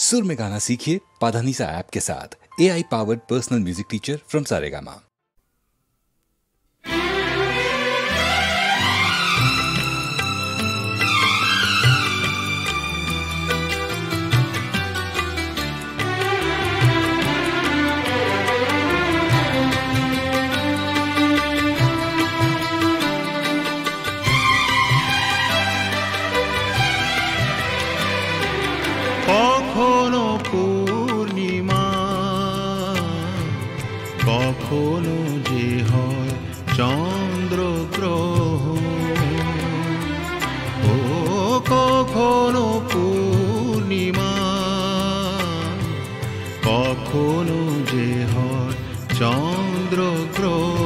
सुर में गाना सीखिए पाधानीसा ऐप के साथ। AI powered personal music teacher from Saregama. কখনো পূর্ণিমা কখনো যে হয় চন্দ্রগ্রহণ, ও কখনো পূর্ণিমা কখনো যে হয় চন্দ্রগ্রহণ,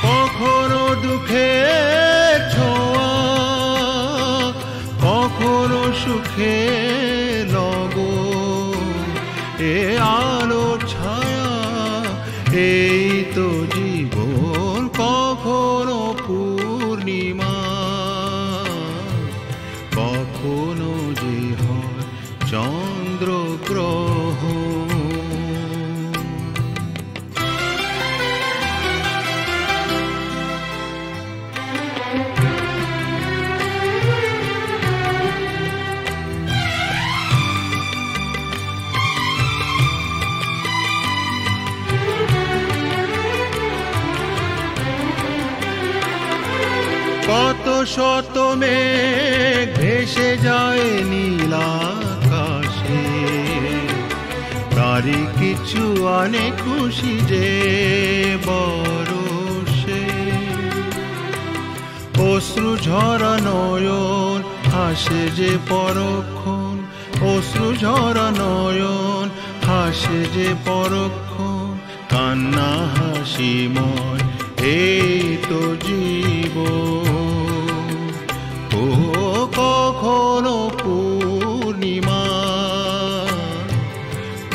কখনো দুঃখের ছোঁয়া কখনো সুখে লগন, এ আলো ছায়া এই তো জীবন। কখনো পূর্ণিমা কখনো যে হয় চন্দ্রগ্রহণ। কত শত মেঘ ভেসে যায় নীল আকাশে, তারই কিছু আনে খুশি যে বরষে। অশ্রু ঝরা নয়ন হাসে যে পরক্ষণ, অশ্রু ঝরা নয়ন হাসে যে পরক্ষণ, কান্না হাসিময় এই তো জীবন। ও কখনো পূর্ণিমা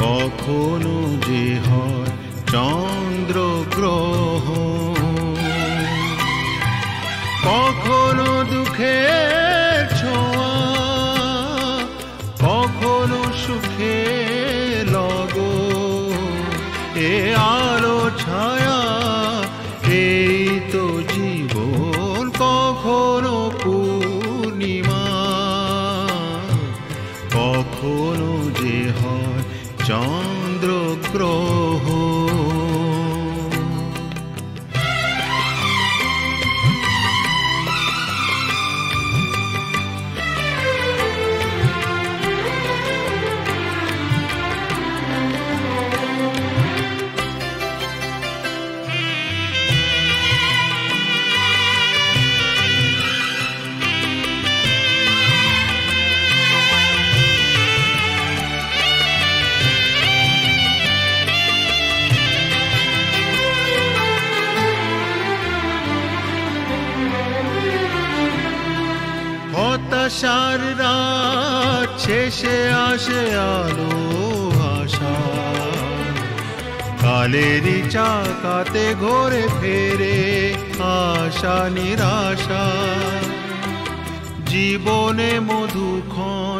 কখনো যে হয় চন্দ্রগ্রহণ, কখনো দুঃখের ছোঁয়া কখনো সুখে লগন, এ আলো ছায়া এই তো জীবন। কখনো পূর্ণিমা কখনো যে হয় চন্দ্রগ্রহণ। হতাশার রাত শেষে আসে আলো আশা, কালেরই চাকাতে ঘোরে ফেরে আশা নিরাশা। জীবনে মধুক্ষণ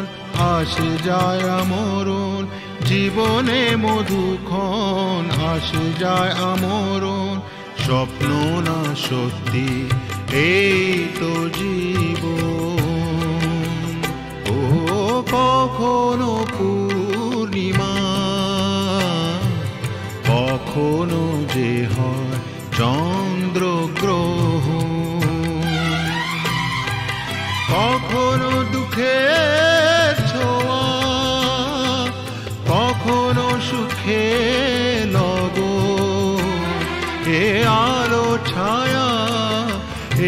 আসে যায় আমরণ, জীবনে মধুক্ষণ আসে যায় আমরণ, স্বপ্ন না সত্যি এই তো জীবন। ও কখনো পূর্ণিমা কখনো যে হয় চন্দ্রগ্রহণ, কখনো দুঃখের ছোঁয়া কখনো সুখে লগন, এ আলো ছায়া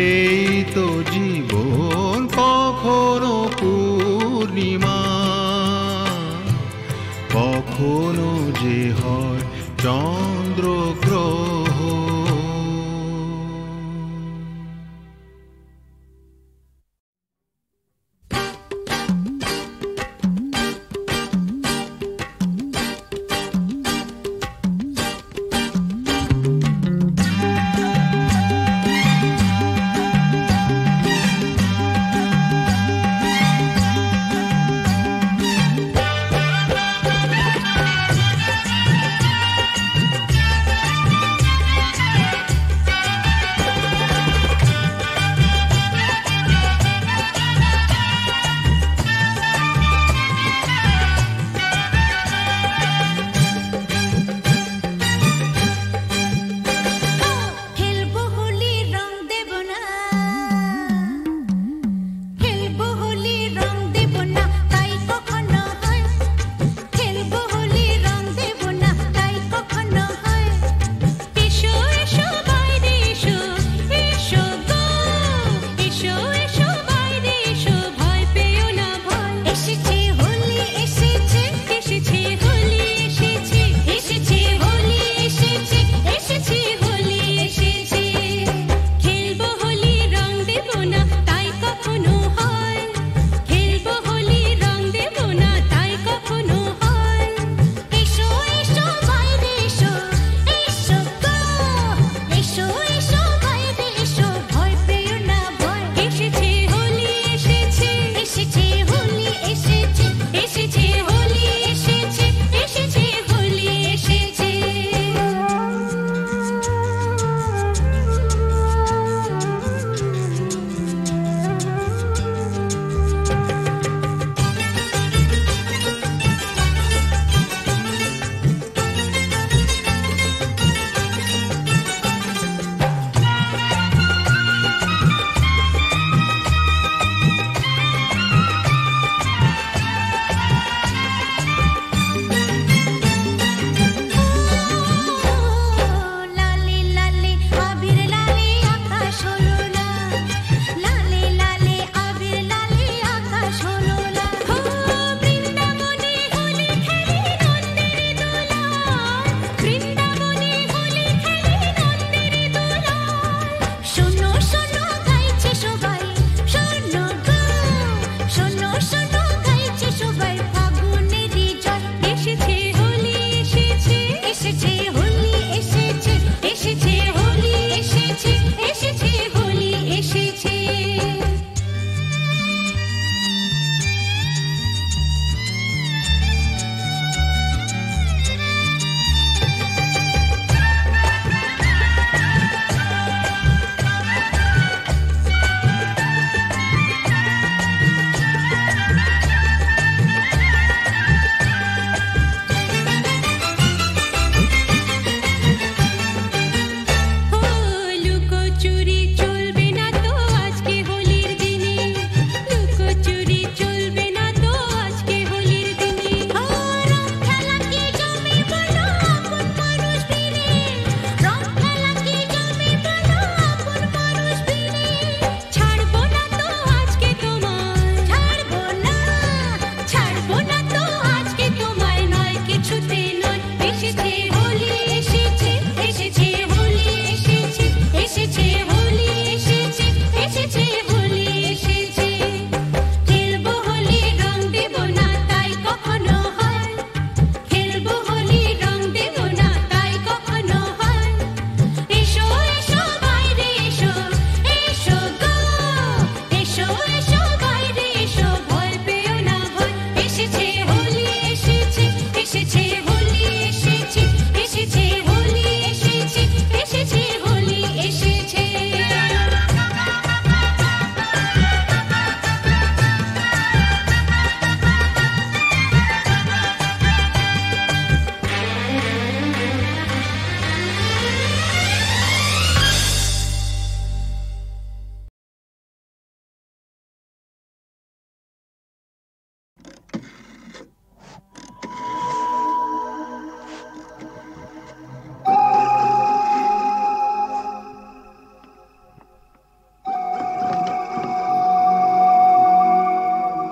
এই তো জীবন। কখনো পূর্ণিমা কখনো যে হয় চন্দ্রগ্রহণ।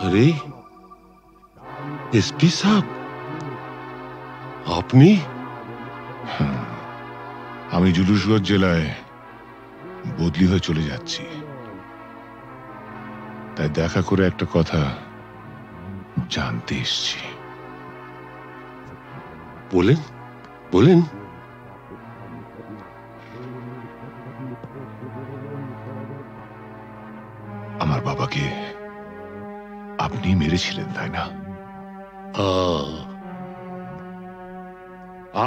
अरे एसपी साहब আপনি আমি জুলুসগঞ্জ জেলায় বদলি হয়ে চলে যাচ্ছি, তাই দেখা করে একটা কথা জানতে এসেছি। বলেন বলেন। আমার বাবাকে আপনি মেরেছিলেন, তাই না?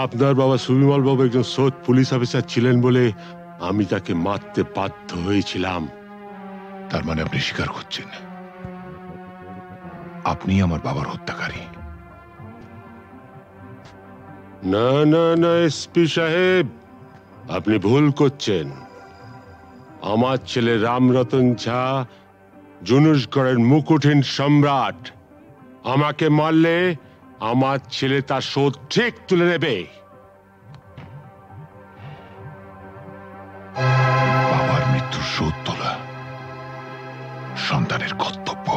আপনার বাবা সুবিমল বাবু একজন সৎ পুলিশ অফিসার ছিলেন বলে আমি তাকে মারতে বাধ্য হয়েছিলাম। তার মানে আপনি স্বীকার করছেন আপনি আমার বাবার হত্যাকারী? না না না এসপি সাহেব, আপনি ভুল করছেন। আমার ছেলে রামরতন ঝা জুনুসগড়ের মুকুটহীন সম্রাট। আমাকে মারলে আমার ছেলে তার শোধ ঠিক তুলে নেবে। বাবার মৃত্যুর শোধ তোলা সন্তানের কর্তব্য।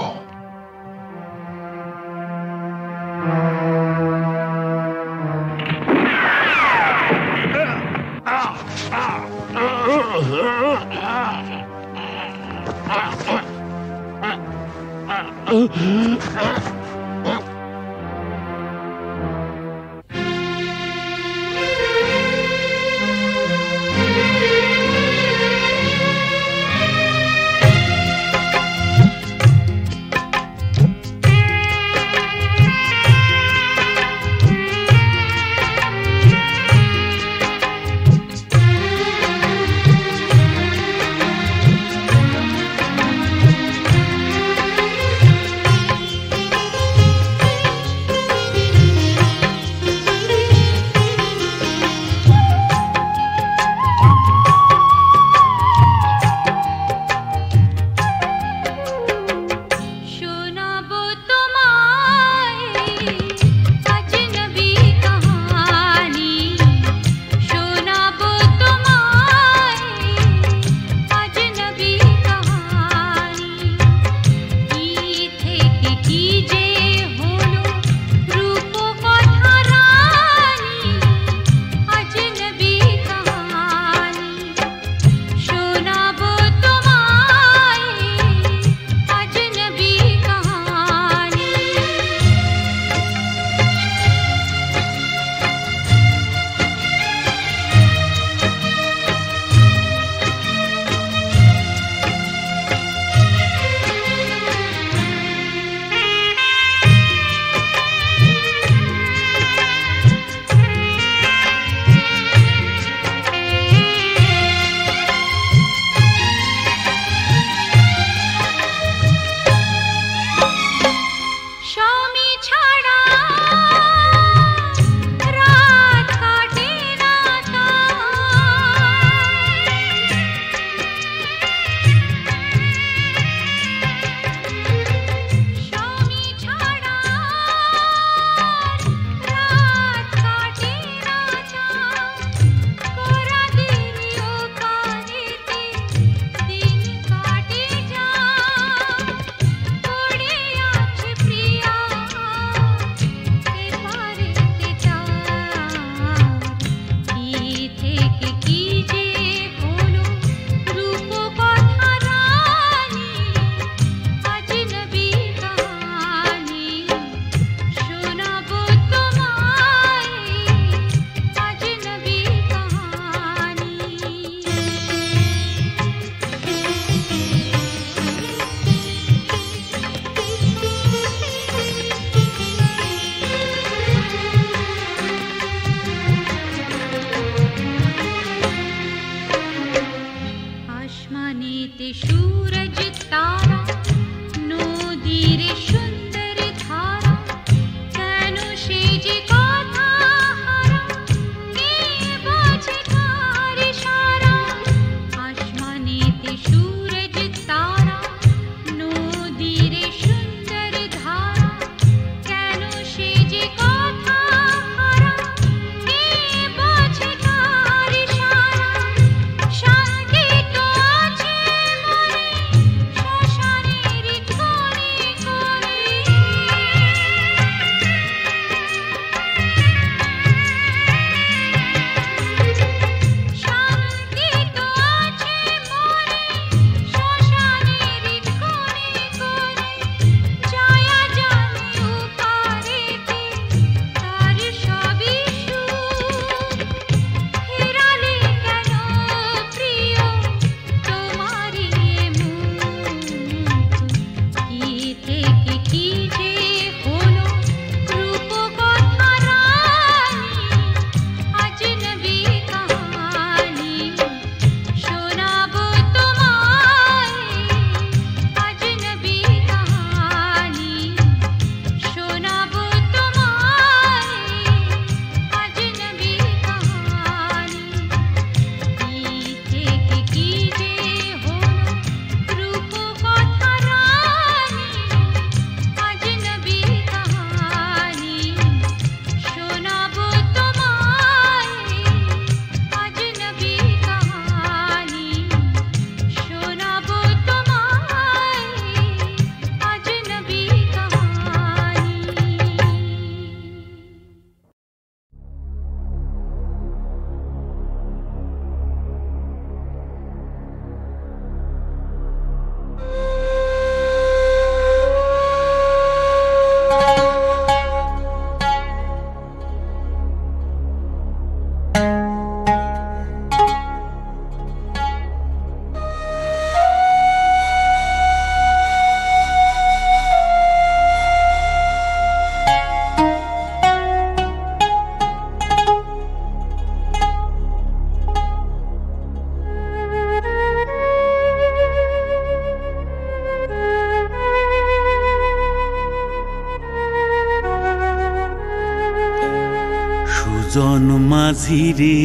সুজন মাঝি রে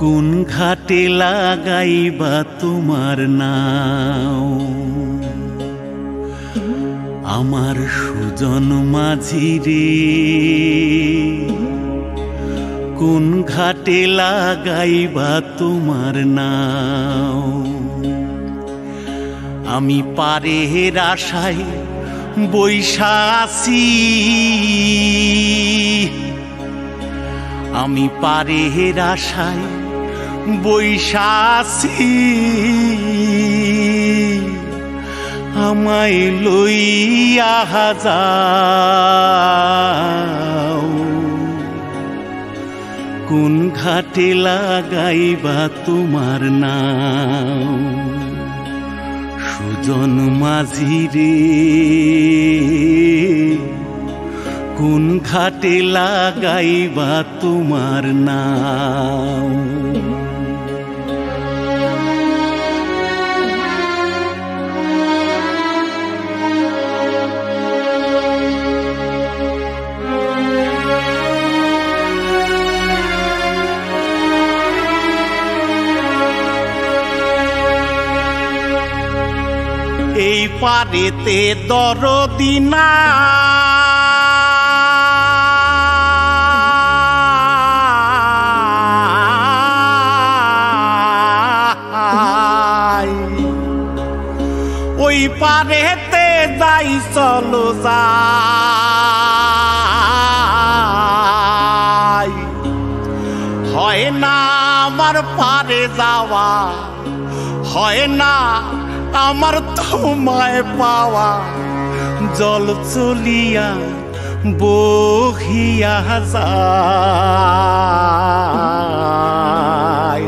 কোন ঘাটে লাগাইবা তোমার নাও আমার সুজন মাঝি রে কোন ঘাটে লাগাইবা তোমার নাও আমি পারের আশায় বৈশা আছি আমি পারের আশায় বৈশা আছি আমায় লইয়া যাও কোন ঘাটে লাগাইবা তোমার নাও সুজন মাঝি রে কোন ঘাটে লাগাইবা তোমার নাও এই পারেতে দরদি নাই ওই পারেতে যাই চলো যাই হয় না আমার পারে যাওয়া হয় না আমার তোমায় পাওয়া জল চলিয়া বহিয়া যায়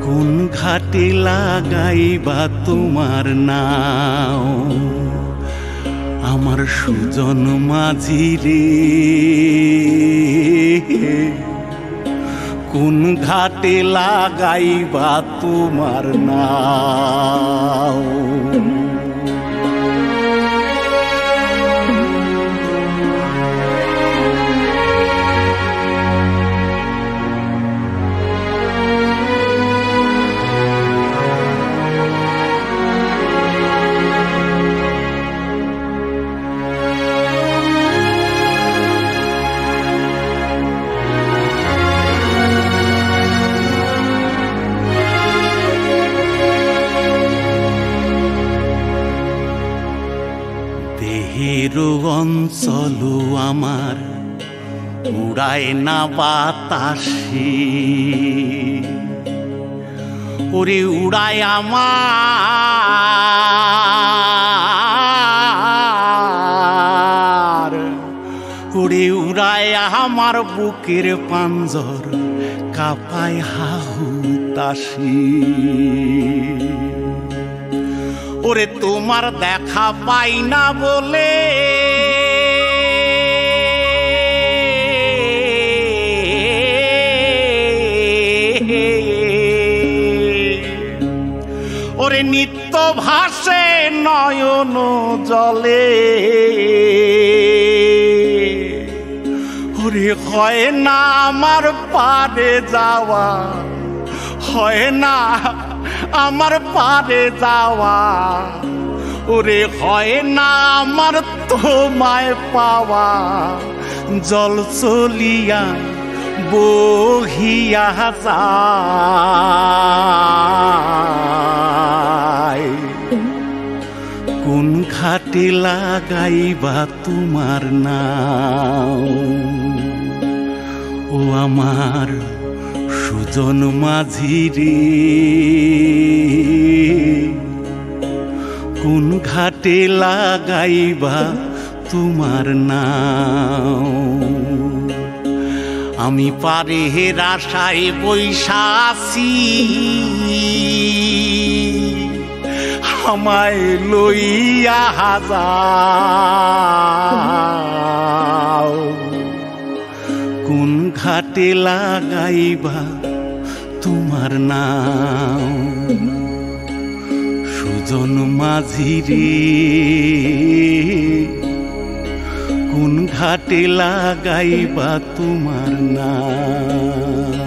কোন ঘাটে লাগাইবা তোমার নাও আমার সুজন মাঝি রে কোন ঘাটে লাগাইবা তোমার নাও দেহেরো অঞ্চল আমার উড়ায় না বাতাসে ওরে উড়ায় আমার ওরে উড়ায় আমার বুকের পাঞ্জর কাঁপায় হাহুতাশি ওরে তোমার দেখা পাই না বলে ওরে নিত্য ভাসে নয়ন জলে ওরে হয় না আমার পারে যাওয়া হয় না আমার পারে যাওয়া ওরে হয় না আমার তোমায় পাওয়া জল চলিয়া বহিয়া যায় কোন ঘাটে লাগাইবা তোমার নাও ও আমার সুজন মাঝি রে কোন ঘাটে লাগাইবা তোমার নাও আমি পারের আশায় বৈশা আছি আমায় লইয়া যাও কোন ঘাটে লাগাইবা তোমার নাও সুজন মাঝি রে কোন ঘাটে লাগাইবা তোমার নাম।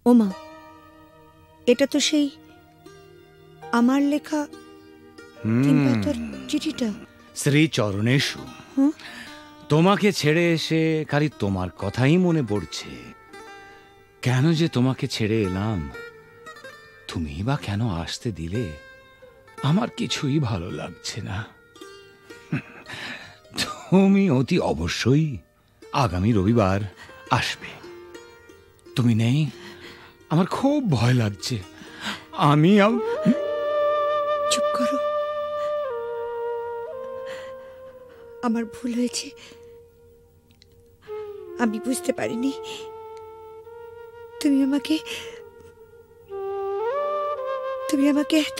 ওমা, এটা তো সেই আমার লেখা চিঠিটা। শ্রী চরণেশু, তোমাকে ছেড়ে এসে খালি তোমার কথাই মনে পড়ছে। কেন যে তোমাকে ছেড়ে এলাম, তুমি বা কেন আসতে দিলে, আমার কিছুই ভালো লাগছে না। তুমি অতি অবশ্যই আগামী রবিবার আসবে। তুমি নেই, আমার খুব ভয় লাগছে। আমি চুপ করো, আমার ভুল হয়েছে। আমি বুঝতে পারিনি তুমি আমাকে এত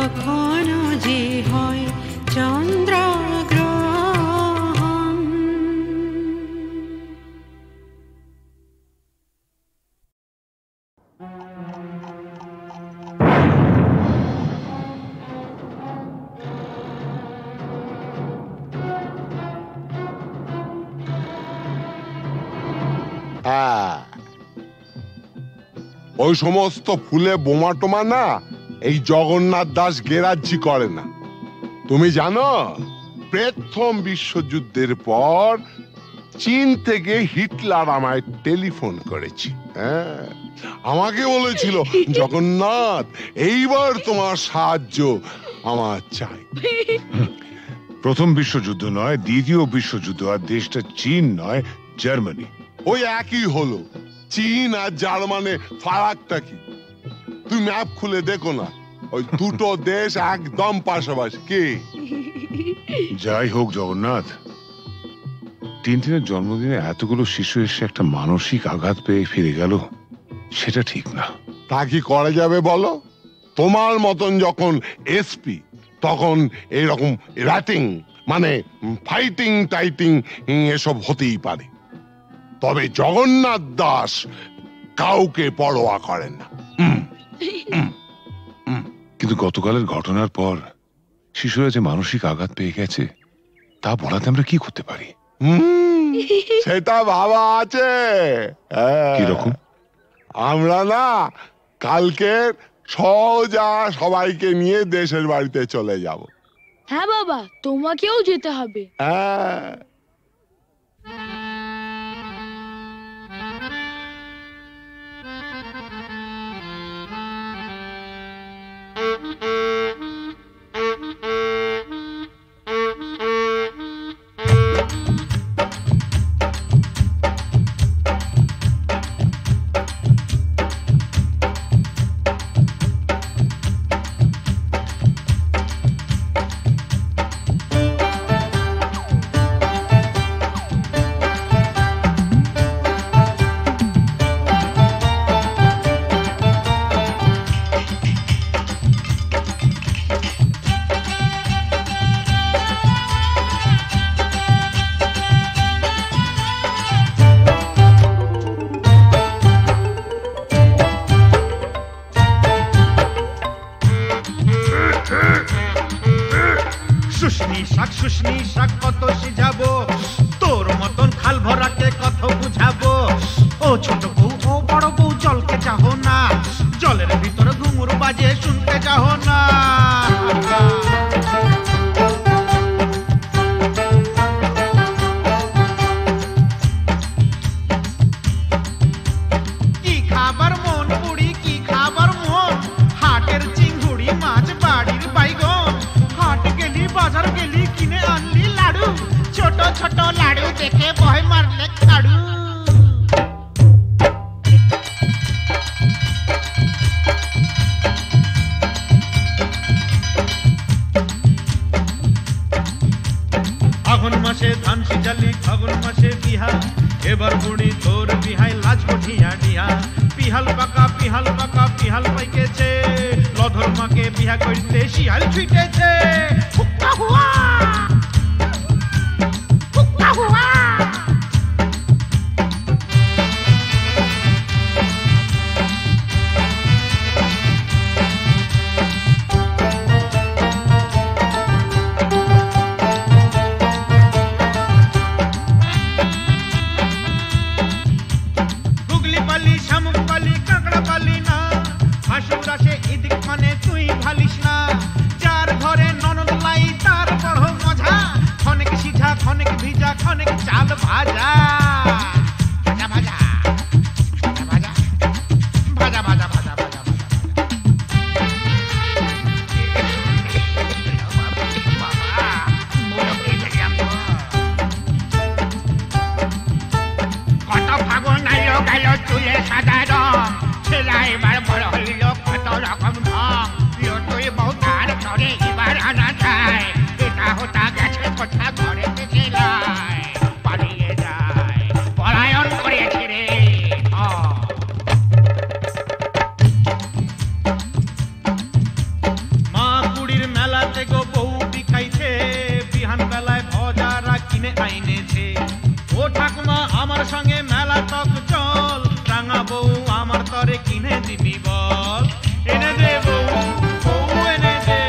কখনো যে হয় চন্দ্রগ্রহণ। ওই সমস্ত ফুলে বোমা টোমা না এই জগন্নাথ দাস গেরাজ্জি করে না। তুমি জানো প্রথম বিশ্বযুদ্ধের পর চীন থেকে হিটলার আমায় টেলিফোন করেছি। হ্যাঁ, আমাকে বলেছিল জগন্নাথ এইবার তোমার সাহায্য আমার চাই। প্রথম বিশ্বযুদ্ধ নয়, দ্বিতীয় বিশ্বযুদ্ধ, আর দেশটা চীন নয়, জার্মানি। ওই একই হলো। চীন আর জার্মানে ফারাকটা কি? তুই ম্যাপ খুলে দেখো না, ওই দুটো দেশ একদম পাশাপাশি। কি যাই হোক জগন্নাথ, টিনটিনের জন্মদিনে এতগুলো শিশু এসে একটা মানসিক আঘাত পেয়ে ফিরে গেল, সেটা ঠিক না। তা কি করা যাবে বলো? তোমার মতন যখন এসপি তখন এইরকম র্যাটিং মানে ফাইটিং টাইটিং এসব হতেই পারে, তবে জগন্নাথ দাস কাউকে পরোয়া করেন না। কিন্তু গতকালের ঘটনার পর শিশুরা যে মানসিক আঘাত পেয়ে গেছে তা বলাতে আমরা কি করতে পারি? সেটা ভাবা আছে। কিরকম? আমরা না কালকে সোজা সবাইকে নিয়ে দেশের বাড়িতে চলে যাব। হ্যাঁ বাবা, তোমাকেও যেতে হবে। হ্যাঁ, শুশনি শাক কত সিঝাবো, তোর মতন খাল ভরাকে কত বুঝাবো। ও ছোট বউ ও বড় বউ জলকে চাহো না, জলের ভিতরে ঘুঙুর বাজে শুনতে চাহো না। কি খাবার মন বুড়ি, কি খাবার মন, হাটের চিংড়ি মাছ বাড়ির বাইগন, হাট গেলি বাজার গেলি কিনে আনলি লাড়ু, ছোট ছোট লাড়ু দেখে ভয় মারলে খাড়ু। ফাগুন মাসে ধান সিজালি, ফাগুন মাসে বিহা, এবার বুড়ি তোর বিহাই লাজ কঠিয়া ডিহা। পিহাল পাকা পিহাল পাকা পিহাল পাইকেছে, লধর মাকে বিহা করতে শিয়াল ছুটেছে। হুক্কা হুয়া হুক্কা হুয়া। গুগলি পালি শামুক পালি কাঁকড়া পালি না, হাসুর আসে এদিক মানে তুই ভালিস না। যার ঘরে ননদ লাই তার বড় মজা, খনেক সিঝা খনেক ভিজা খনেক চাল ভাজা। ভাজা ভাজা ভাজা ভাজা ভাজা ভাজা ভাজা কত ফাগুন আইলো গেল চুলে সাদা রং, ছেলা এবার বড় হইল কত রকম ঢং। তুই বউ তার ঘরে এবার আনা যায়, এটা হতা গেছে কথা ঘরে থেকে লাই পালিয়ে যায় আমার সঙ্গে মেলা টক চল, রাঙা বউ আমার তরে কিনে দিবি বল। এনে দে বউ, বউ এনে দে।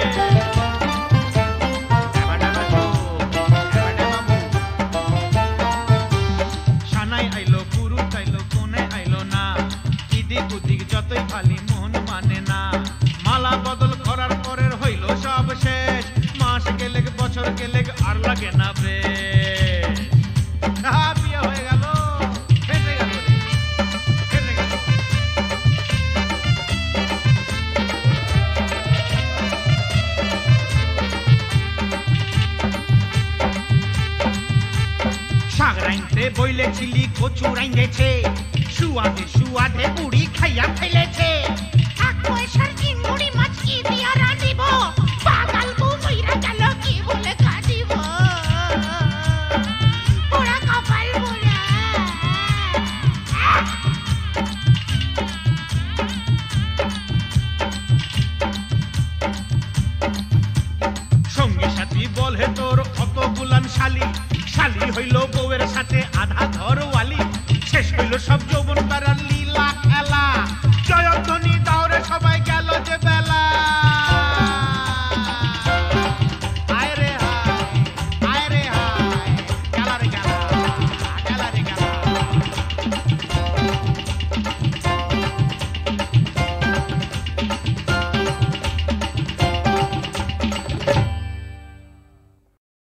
সানাই আইলো, পুরুষ আইলো, কোনে আইলো না, ইদিক উদিক যতই খালি মন মানে না। মালা বদল করার পরের হইল সব শেষ, মাস গেলে বছর গেলে আর লাগে না বেশ। বিয়ে হয়ে গেল, ফেটে গেল রে, ফেটে গেল। শাক রাইনতে বইলেছিলি কচু রাইন্দেছে, সুয়াদে সুয়াদে বুড়ি খাইয়া ফেলেছে। এক পয়সার চিংড়ি মাছ কি দিয়া রাঁধিব, পাগাল বউ মইরা গেল কি বলে কাঁদিব। পোড়া কপাল পোড়া। সঙ্গী সাথী বলে তোর অত গুলাম শালি, শালি হইল বউয়ের সাথে আধা ঘরওয়ালি, শেষ হইল সব